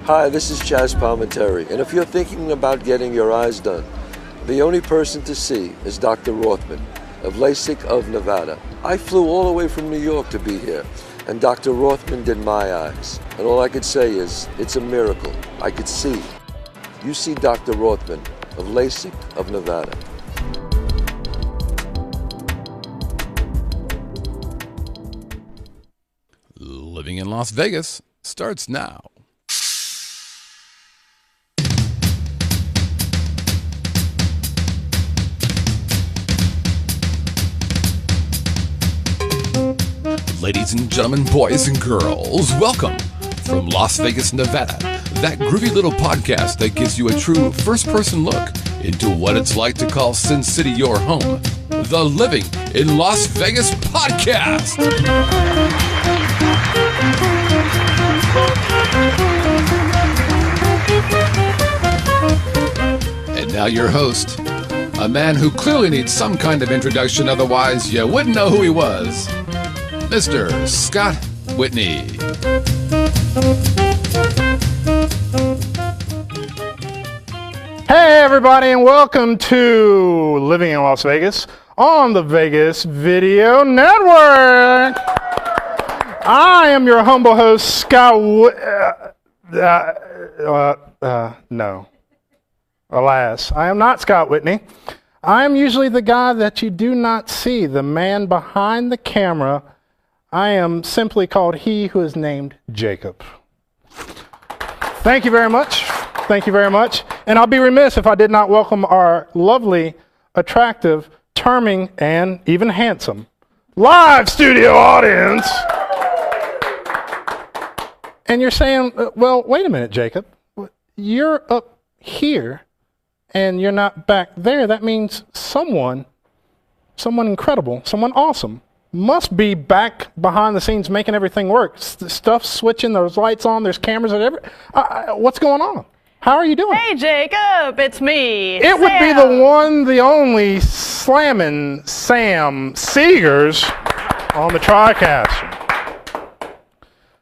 Hi, this is Chaz Palminteri, and if you're thinking about getting your eyes done, the only person to see is Dr. Rothman of LASIK of Nevada. I flew all the way from New York to be here, and Dr. Rothman did my eyes. And all I could say is, it's a miracle. I could see. You see Dr. Rothman of LASIK of Nevada. Living in Las Vegas starts now. Ladies and gentlemen, boys and girls, welcome from Las Vegas, Nevada, that groovy little podcast that gives you a true first-person look into what it's like to call Sin City your home, the Living in Las Vegas podcast. And now your host, a man who clearly needs some kind of introduction, otherwise you wouldn't know who he was, Mr. Scott Whitney. Hey everybody, and welcome to Living in Las Vegas on the Vegas Video Network. I am your humble host, Scott no. Alas, I am not Scott Whitney. I am usually the guy that you do not see, the man behind the camera. I am simply called he who is named Jacob. Thank you very much. Thank you very much. And I'll be remiss if I did not welcome our lovely, attractive, charming, and even handsome live studio audience. And you're saying, well, wait a minute, Jacob. You're up here and you're not back there. That means someone incredible, someone awesome must be back behind the scenes making everything work. Stuff switching, there's lights on, there's cameras at every. What's going on? How are you doing? Hey, Jacob, it's me, It Sam. would be the one, the only, slamming Sam Seegers on the TriCaster.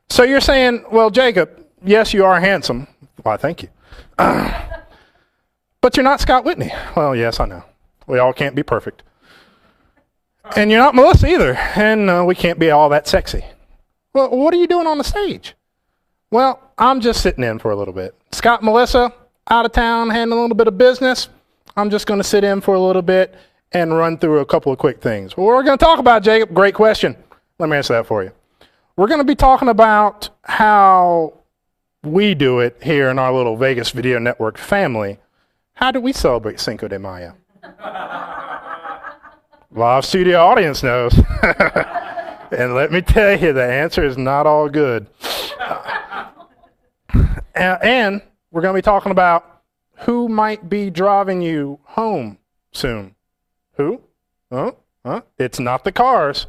So you're saying, well, Jacob, yes, you are handsome. Why, thank you. But you're not Scott Whitney. Well, yes, I know. We all can't be perfect. And you're not Melissa either, and we can't be all that sexy. Well, what are you doing on the stage? Well, I'm just sitting in for a little bit. Scott and Melissa, out of town, handling a little bit of business. I'm just going to sit in for a little bit and run through a couple of quick things. What we're going to talk about, Jacob, great question. Let me answer that for you. We're going to be talking about how we do it here in our little Vegas Video Network family. How do we celebrate Cinco de Mayo? Live studio audience knows. And let me tell you, the answer is not all good. And we're going to be talking about who might be driving you home soon. Who? It's not the cars.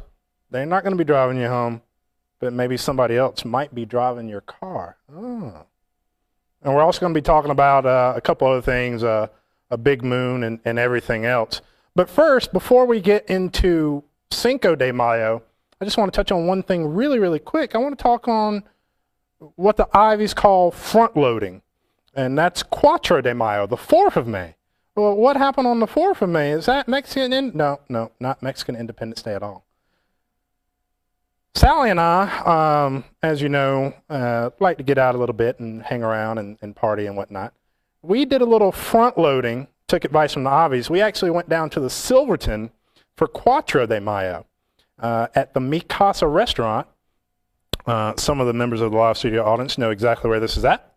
They're not going to be driving you home. But maybe somebody else might be driving your car. Oh. And we're also going to be talking about a couple other things, a big moon and everything else. But first, before we get into Cinco de Mayo, I just want to touch on one thing really, really quick. I want to talk on what the Ivies call front loading, and that's Cuatro de Mayo, the 4th of May. Well, what happened on the 4th of May? Is that Mexican? No, not Mexican Independence Day at all. Sally and I, as you know, like to get out a little bit and hang around and party and whatnot. We did a little front loading, took advice from the Ivies. We actually went down to the Silverton for Cuatro de Mayo at the Mi Casa restaurant. Some of the members of the live studio audience know exactly where this is at.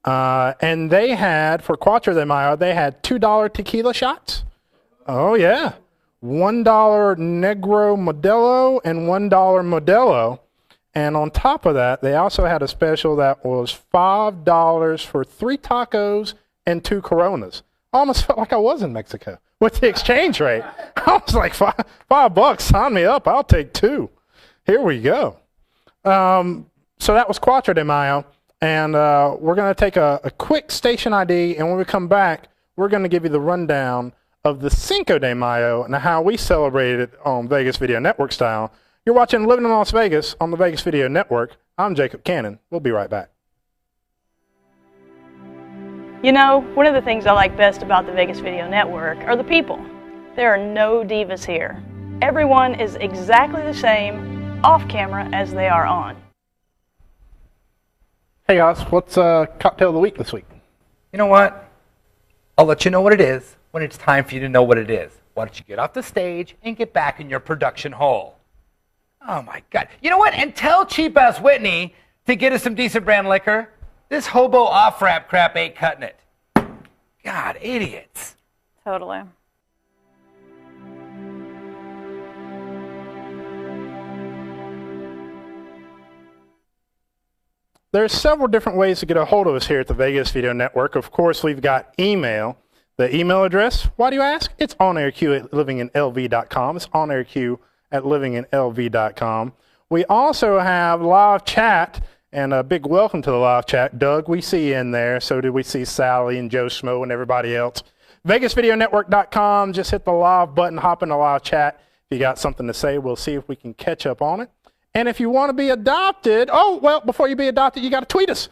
And they had, for Cuatro de Mayo, they had $2 tequila shots. Oh, yeah. $1 Negro Modelo and $1 Modelo. And on top of that, they also had a special that was $5 for 3 tacos and 2 Coronas. I almost felt like I was in Mexico with the exchange rate. I was like, $5, sign me up. I'll take 2. Here we go. So that was Cuatro de Mayo. And we're going to take a quick station ID. And when we come back, we're going to give you the rundown of the Cinco de Mayo and how we celebrate it on Vegas Video Network style. You're watching Living in Las Vegas on the Vegas Video Network. I'm Jacob Cannon. We'll be right back. You know, one of the things I like best about the Vegas Video Network are the people. There are no divas here. Everyone is exactly the same off camera as they are on. Hey guys, what's cocktail of the week this week? You know what? I'll let you know what it is when it's time for you to know what it is. Why don't you get off the stage and get back in your production hole? Oh my God. You know what? And tell cheap ass Whitney to get us some decent brand liquor. This hobo off-ramp crap ain't cutting it. God, idiots. Totally. There's several different ways to get a hold of us here at the Vegas Video Network. Of course, we've got email. The email address, why do you ask? It's onairq@livinginlv.com. It's onairq at livinginlv.com. We also have live chat, and a big welcome to the live chat. Doug, we see you in there. So did we see Sally and Joe Schmo and everybody else. VegasVideoNetwork.com. Just hit the live button, hop in the live chat. If you got something to say, we'll see if we can catch up on it. And if you want to be adopted, before you be adopted, you got to tweet us.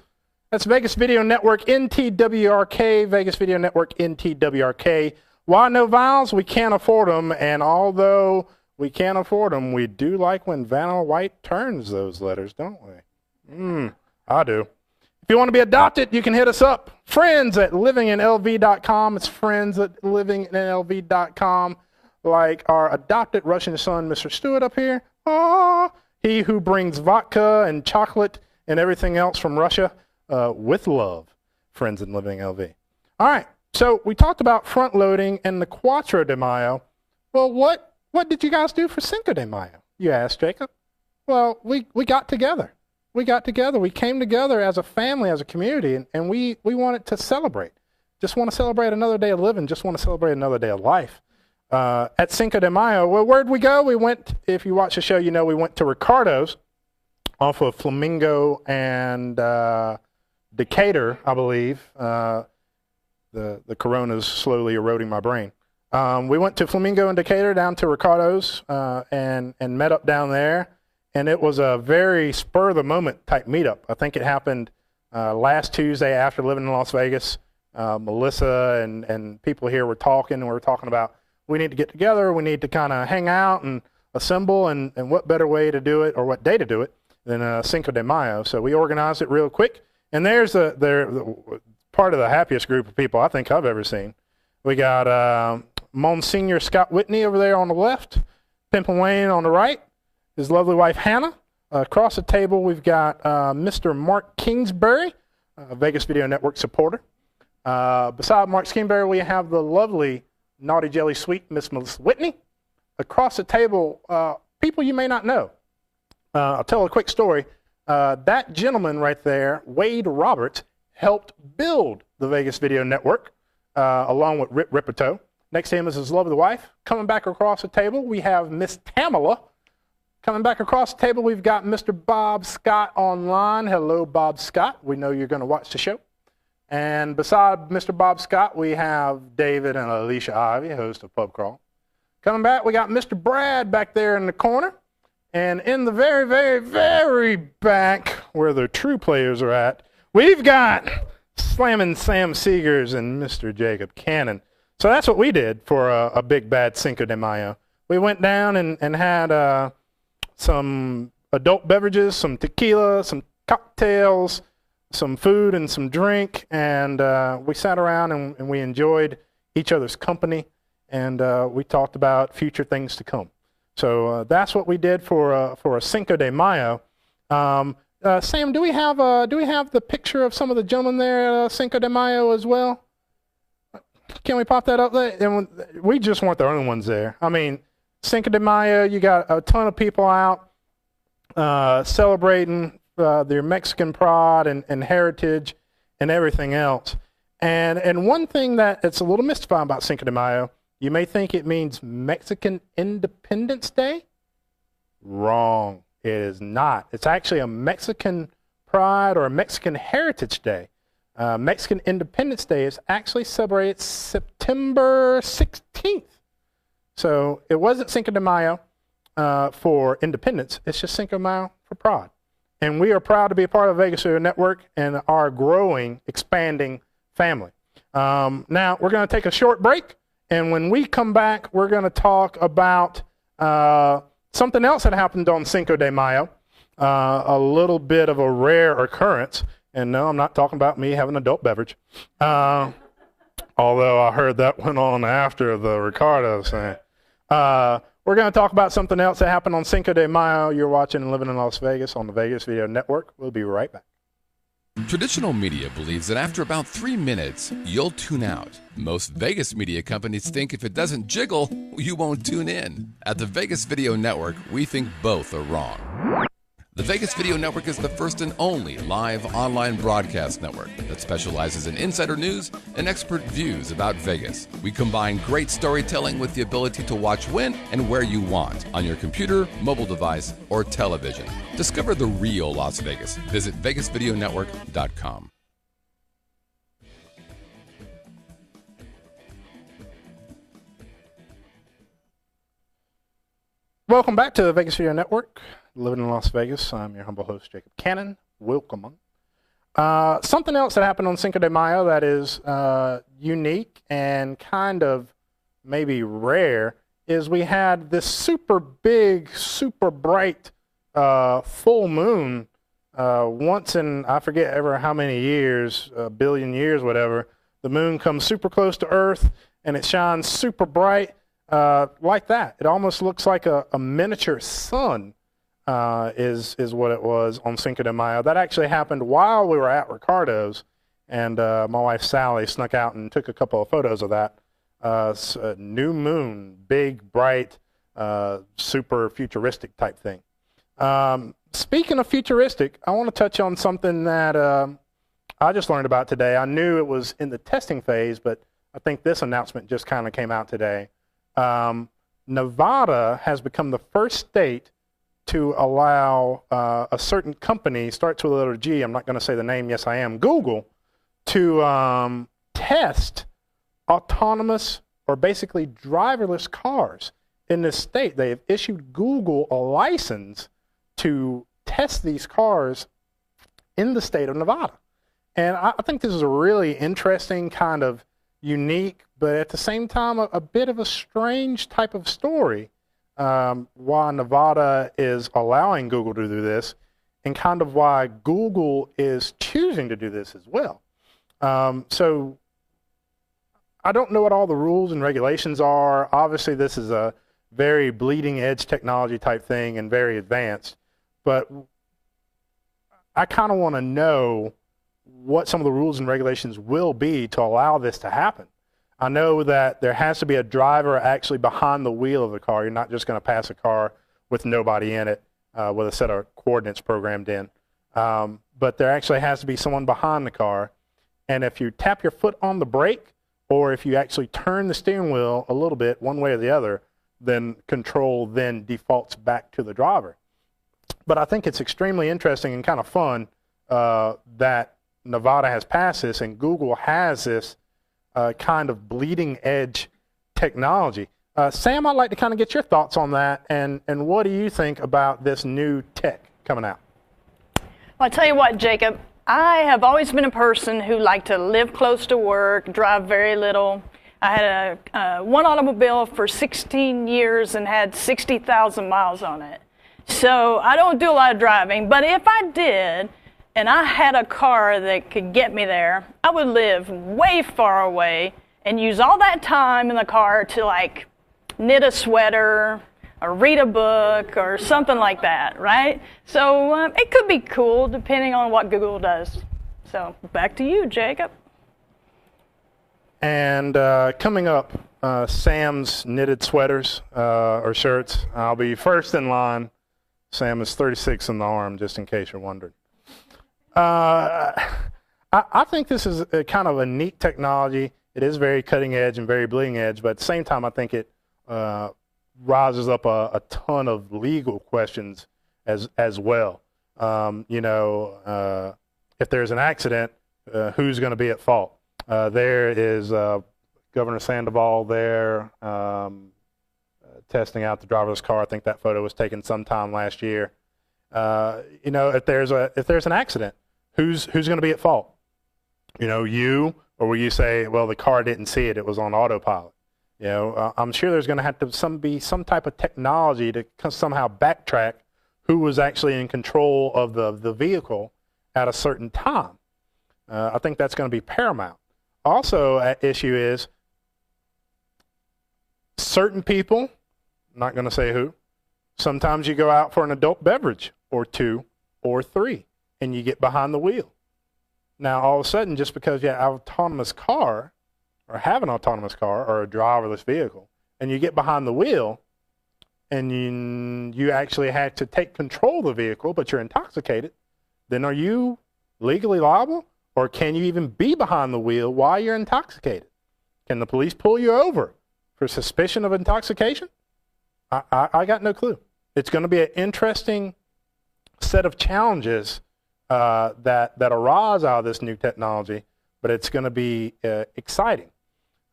That's Vegas Video Network NTWRK, Vegas Video Network NTWRK. Why no vowels? We can't afford them, and although we can't afford them, we do like when Vanna White turns those letters, don't we? I do. If you want to be adopted, you can hit us up. Friends at livinginlv.com. It's friends at livinginlv.com. Like our adopted Russian son, Mr. Stewart up here. He who brings vodka and chocolate and everything else from Russia with love. Friends at Living LV. All right. So we talked about front loading and the Cuatro de Mayo. Well, what did you guys do for Cinco de Mayo? You asked, Jacob. Well, we got together. We came together as a family, as a community, and we wanted to celebrate. Just want to celebrate another day of living. Just want to celebrate another day of life. At Cinco de Mayo, well, where'd we go? We went, if you watch the show, you know we went to Ricardo's off of Flamingo and Decatur, I believe. The corona's slowly eroding my brain. We went to Flamingo and Decatur down to Ricardo's and met up down there. And it was a very spur-of-the-moment type meetup. I think it happened last Tuesday after living in Las Vegas. Melissa and people here were talking, and we were talking about we need to get together, we need to kind of hang out and assemble, and what better way to do it, or what day to do it, than Cinco de Mayo. So we organized it real quick. And there's part of the happiest group of people I think I've ever seen. We got Monsignor Scott Whitney over there on the left, Pimpin' Wayne on the right, his lovely wife Hannah. Across the table we've got Mr. Mark Kingsbury, Vegas Video Network supporter. Beside Mark Kingsbury, we have the lovely Naughty Jelly Sweet Miss Melissa Whitney. Across the table, people you may not know. I'll tell a quick story. That gentleman right there, Wade Roberts, helped build the Vegas Video Network along with Rip Ripito. Next to him is his lovely wife. Coming back across the table, we have Miss Tamala. Coming back across the table, we've got Mr. Bob Scott online. Hello, Bob Scott. We know you're going to watch the show. And beside Mr. Bob Scott, we have David and Alicia Ivy, host of Pub Crawl. Coming back, we got Mr. Brad back there in the corner. And in the very, very, very back, where the true players are at, we've got Slammin' Sam Seegers and Mr. Jacob Cannon. So that's what we did for a big bad Cinco de Mayo. We went down and had some adult beverages, some tequila, some cocktails, some food and some drink, and we sat around and we enjoyed each other's company, and we talked about future things to come. So that's what we did for a Cinco de Mayo. Sam, do we have the picture of some of the gentlemen there at Cinco de Mayo as well? Can we pop that up there? And we just weren't the only ones there. I mean, Cinco de Mayo, you got a ton of people out celebrating their Mexican pride and heritage and everything else. And one thing that it's a little mystifying about Cinco de Mayo, you may think it means Mexican Independence Day. Wrong. It is not. It's actually a Mexican pride or a Mexican Heritage Day. Mexican Independence Day is actually celebrated September 16th. So it wasn't Cinco de Mayo for independence. It's just Cinco de Mayo for pride. And we are proud to be a part of Vegas Video Network and our growing, expanding family. Now, we're going to take a short break, and when we come back, we're going to talk about something else that happened on Cinco de Mayo, a little bit of a rare occurrence. And no, I'm not talking about me having an adult beverage, although I heard that went on after the Ricardo thing. We're going to talk about something else that happened on Cinco de Mayo. You're watching and living in Las Vegas on the Vegas Video Network. We'll be right back. Traditional media believes that after about 3 minutes, you'll tune out. Most Vegas media companies think if it doesn't jiggle, you won't tune in. At the Vegas Video Network, we think both are wrong. The Vegas Video Network is the first and only live online broadcast network that specializes in insider news and expert views about Vegas. We combine great storytelling with the ability to watch when and where you want on your computer, mobile device, or television. Discover the real Las Vegas. Visit VegasVideoNetwork.com. Welcome back to the Vegas Video Network. Living in Las Vegas. I'm your humble host, Jacob Cannon. Welcome. Something else that happened on Cinco de Mayo that is unique and kind of maybe rare is we had this super big, super bright full moon once in, I forget ever how many years, a billion years, whatever. The moon comes super close to Earth and it shines super bright like that. It almost looks like a miniature sun. Is what it was on Cinco de Mayo. That actually happened while we were at Ricardo's, and my wife Sally snuck out and took a couple of photos of that. New moon, big, bright, super futuristic type thing. Speaking of futuristic, I want to touch on something that I just learned about today. I knew it was in the testing phase, but I think this announcement just kind of came out today. Nevada has become the first state to allow a certain company, starts with a letter G, I'm not going to say the name, yes I am, Google, to test autonomous or basically driverless cars in this state. They have issued Google a license to test these cars in the state of Nevada. And I think this is a really interesting, kind of unique, but at the same time a bit of a strange type of story. Why Nevada is allowing Google to do this, and kind of why Google is choosing to do this as well. So I don't know what all the rules and regulations are. Obviously, this is a very bleeding edge technology type thing and very advanced, but I kind of want to know what some of the rules and regulations will be to allow this to happen. I know that there has to be a driver actually behind the wheel of the car. You're not just going to pass a car with nobody in it with a set of coordinates programmed in. But there actually has to be someone behind the car. And if you tap your foot on the brake, or if you actually turn the steering wheel a little bit one way or the other, then control then defaults back to the driver. But I think it's extremely interesting and kind of fun that Nevada has passed this and Google has this kind of bleeding edge technology. Sam, I'd like to kind of get your thoughts on that, and what do you think about this new tech coming out? Well, I tell you what, Jacob, I have always been a person who liked to live close to work, drive very little. I had one automobile for 16 years and had 60,000 miles on it. So I don't do a lot of driving, but if I did, and I had a car that could get me there, I would live way far away and use all that time in the car to like knit a sweater or read a book or something like that, right? So it could be cool depending on what Google does. So back to you, Jacob. And coming up, Sam's knitted sweaters or shirts. I'll be first in line. Sam is 36 in the arm, just in case you're wondering. I think this is a kind of a neat technology. It is very cutting edge and very bleeding edge, but at the same time, I think it rises up a ton of legal questions as well. You know, if there's an accident, who's going to be at fault? There is Governor Sandoval there testing out the driverless car. I think that photo was taken sometime last year. You know, if there's an accident, who's going to be at fault? you, or will you say, well, the car didn't see it, it was on autopilot? I'm sure there's going to have to be some type of technology to somehow backtrack who was actually in control of the vehicle at a certain time. I think that's going to be paramount. Also, at issue is certain people, not going to say who, sometimes you go out for an adult beverage or 2 or 3 and you get behind the wheel. Now, all of a sudden, just because you have an autonomous car or have an autonomous car or a driverless vehicle and you get behind the wheel and you actually had to take control of the vehicle, but you're intoxicated, then are you legally liable? Or can you even be behind the wheel while you're intoxicated? Can the police pull you over for suspicion of intoxication? I got no clue. It's going to be an interesting set of challenges that arise out of this new technology, but it's going to be exciting.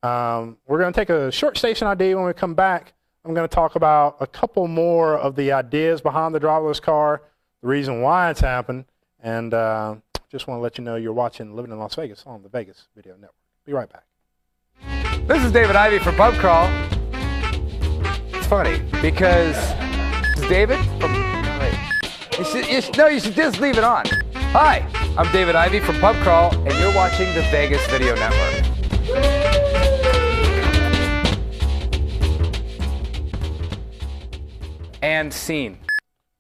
We're going to take a short station ID. When we come back, I'm going to talk about a couple more of the ideas behind the driverless car, the reason why it's happened, and just want to let you know you're watching Living in Las Vegas on the Vegas Video Network. Be right back. This is David Ivey from Pub Crawl. It's funny because it's David from. You should just leave it on. Hi, I'm David Ivey from Pub Crawl, and you're watching the Vegas Video Network. And scene.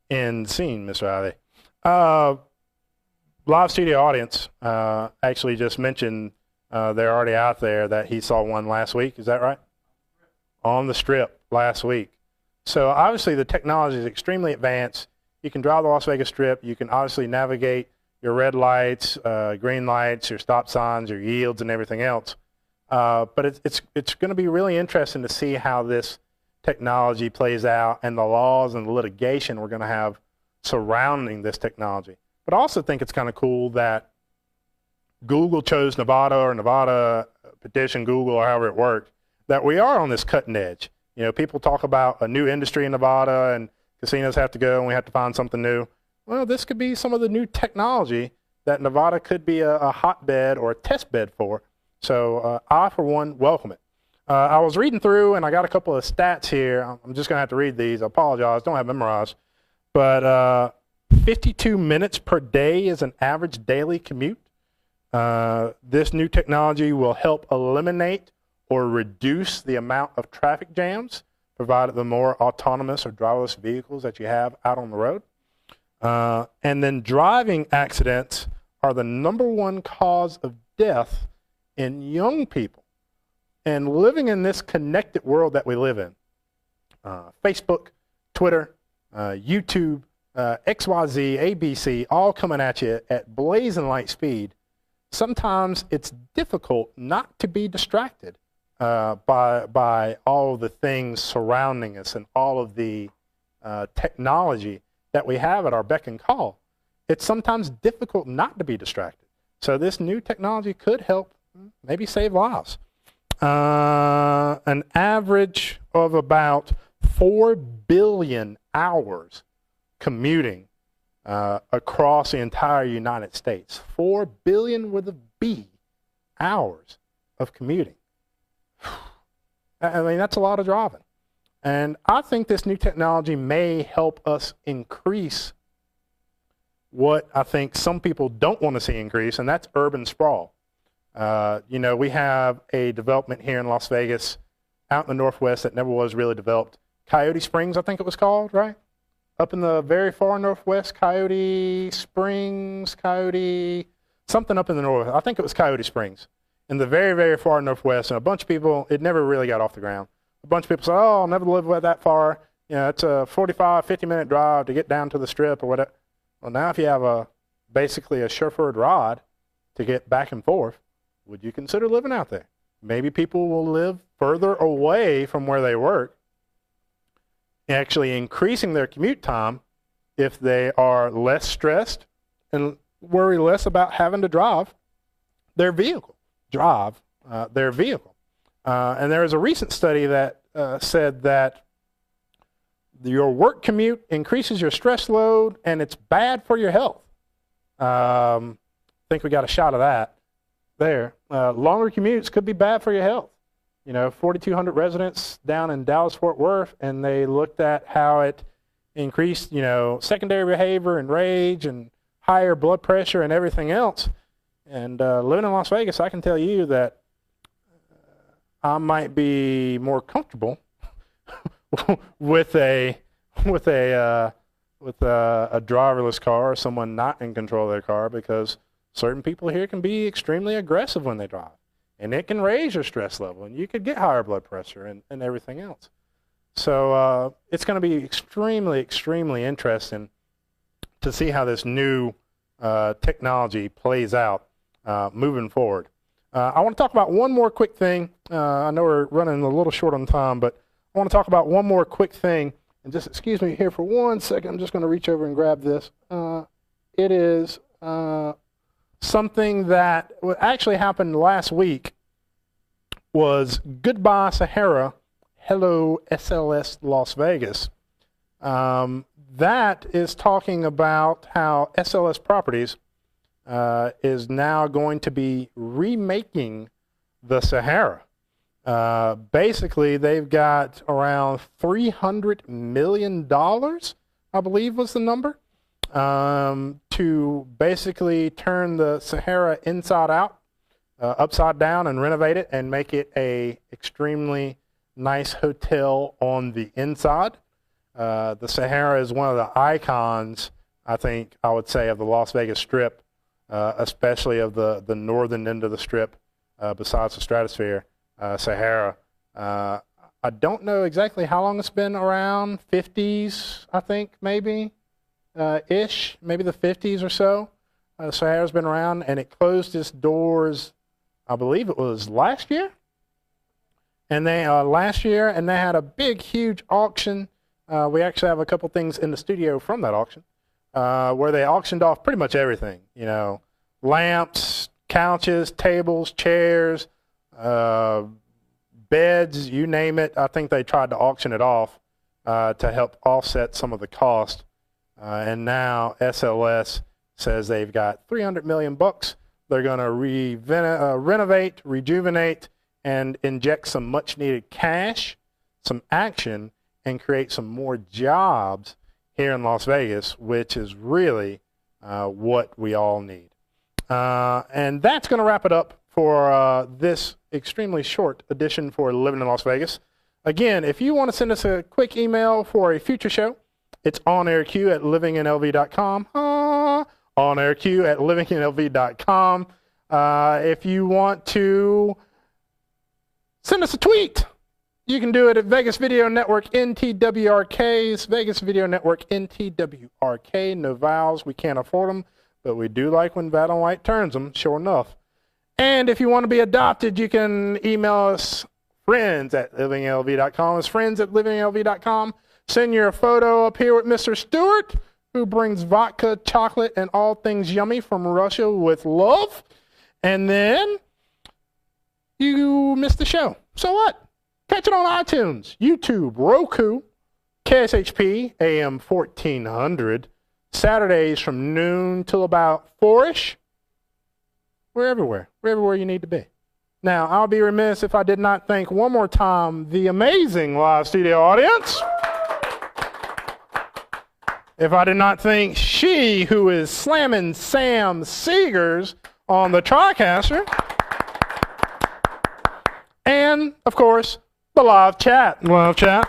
And scene, Mr. Ivey. Live studio audience actually just mentioned they're already out there that he saw one last week. Is that right? On the Strip last week. So obviously the technology is extremely advanced. You can drive the Las Vegas Strip. You can obviously navigate your red lights, green lights, your stop signs, your yields, and everything else. But it's going to be really interesting to see how this technology plays out and the laws and the litigation we're going to have surrounding this technology. But I also think it's kind of cool that Google chose Nevada, or Nevada petitioned Google, or however it worked, that we are on this cutting edge. People talk about a new industry in Nevada and casinos have to go and we have to find something new. Well, this could be some of the new technology that Nevada could be a hotbed or a test bed for. So I, for one, welcome it. I was reading through and I got a couple of stats here. I'm just going to have to read these. I apologize. Don't have memorized. But 52 minutes per day is an average daily commute. This new technology will help eliminate or reduce the amount of traffic jams, provided the more autonomous or driverless vehicles that you have out on the road. And then driving accidents are the #1 cause of death in young people. And living in this connected world that we live in, Facebook, Twitter, YouTube, XYZ, ABC, all coming at you at blazing light speed, sometimes it's difficult not to be distracted by all the things surrounding us and all of the technology that we have at our beck and call. It's sometimes difficult not to be distracted. So this new technology could help maybe save lives. An average of about 4 billion hours commuting across the entire United States. 4 billion with a B hours of commuting. I mean, that's a lot of driving. And I think this new technology may help us increase what I think some people don't want to see increase, and that's urban sprawl. We have a development here in Las Vegas out in the Northwest that never was really developed. Coyote Springs, I think it was called, right? Up in the very far Northwest, Coyote Springs, something up in the north. I think it was Coyote Springs. In the very, very far Northwest, and a bunch of people, it never really got off the ground. A bunch of people said, oh, I'll never live that far. It's a 45, 50-minute drive to get down to the Strip or whatever. Well, now if you have basically a chauffeured ride to get back and forth, would you consider living out there? Maybe people will live further away from where they work, actually increasing their commute time if they are less stressed and worry less about having to drive their vehicle. And there is a recent study that said that your work commute increases your stress load and it's bad for your health. I think we got a shot of that. there. Longer commutes could be bad for your health. 4,200 residents down in Dallas-Fort Worth, and they looked at how it increased, secondary behavior and rage and higher blood pressure and everything else. And living in Las Vegas, I can tell you that I might be more comfortable with a driverless car or someone not in control of their car, because certain people here can be extremely aggressive when they drive. And it can raise your stress level, and you could get higher blood pressure and everything else. So it's going to be extremely, extremely interesting to see how this new technology plays out moving forward. I want to talk about one more quick thing. I know we're running a little short on time, but I want to talk about one more quick thing. And just excuse me here for 1 second. I'm just going to reach over and grab this. It is something that actually happened last week. Was Goodbye Sahara, Hello SLS Las Vegas. That is talking about how SLS Properties is now going to be remaking the Sahara. Basically, they've got around $300 million, I believe was the number, to basically turn the Sahara inside out, upside down, and renovate it and make it a extremely nice hotel on the inside. The Sahara is one of the icons, I think I would say, of the Las Vegas Strip, especially of the northern end of the Strip, besides the Stratosphere. Sahara. I don't know exactly how long it's been around, 50s, I think, maybe, ish, maybe the 50s or so. Sahara's been around, and it closed its doors, I believe it was last year. And they had a big, huge auction. We actually have a couple things in the studio from that auction, where they auctioned off pretty much everything. Lamps, couches, tables, chairs, beds, you name it. I think they tried to auction it off to help offset some of the cost. And now SLS says they've got $300 million. They're going to renovate, rejuvenate, and inject some much-needed cash, some action, and create some more jobs here in Las Vegas, which is really what we all need. And that's going to wrap it up for this extremely short edition for Living in Las Vegas. Again, if you want to send us a quick email for a future show, it's onairq@livinginlv.com. onairq@livinginlv.com. If you want to send us a tweet, you can do it at Vegas Video Network NTWRKs, Vegas Video Network NTWRK. No vowels, we can't afford them, but we do like when Vat on White turns them, sure enough. And if you want to be adopted, you can email us, friends@livinginlv.com. It's friends@livinginlv.com. Send your photo up here with Mr. Stewart, who brings vodka, chocolate, and all things yummy from Russia with love. And then you missed the show. So what? Catch it on iTunes, YouTube, Roku, KSHP, AM 1400, Saturdays from noon till about 4-ish. We're everywhere. We're everywhere you need to be. Now, I'll be remiss if I did not thank one more time the amazing live studio audience. If I did not thank she who is slamming Sam Seegers on the TriCaster. And, of course, the live chat. Live chat.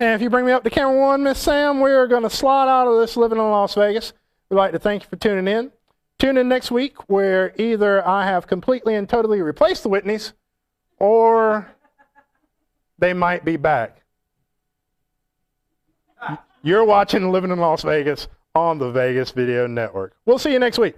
And if you bring me up to camera one, Miss Sam, we're going to slide out of this Living in Las Vegas. We'd like to thank you for tuning in. Tune in next week where either I have completely and totally replaced the Whitneys or they might be back. You're watching Living in Las Vegas on the Vegas Video Network. We'll see you next week.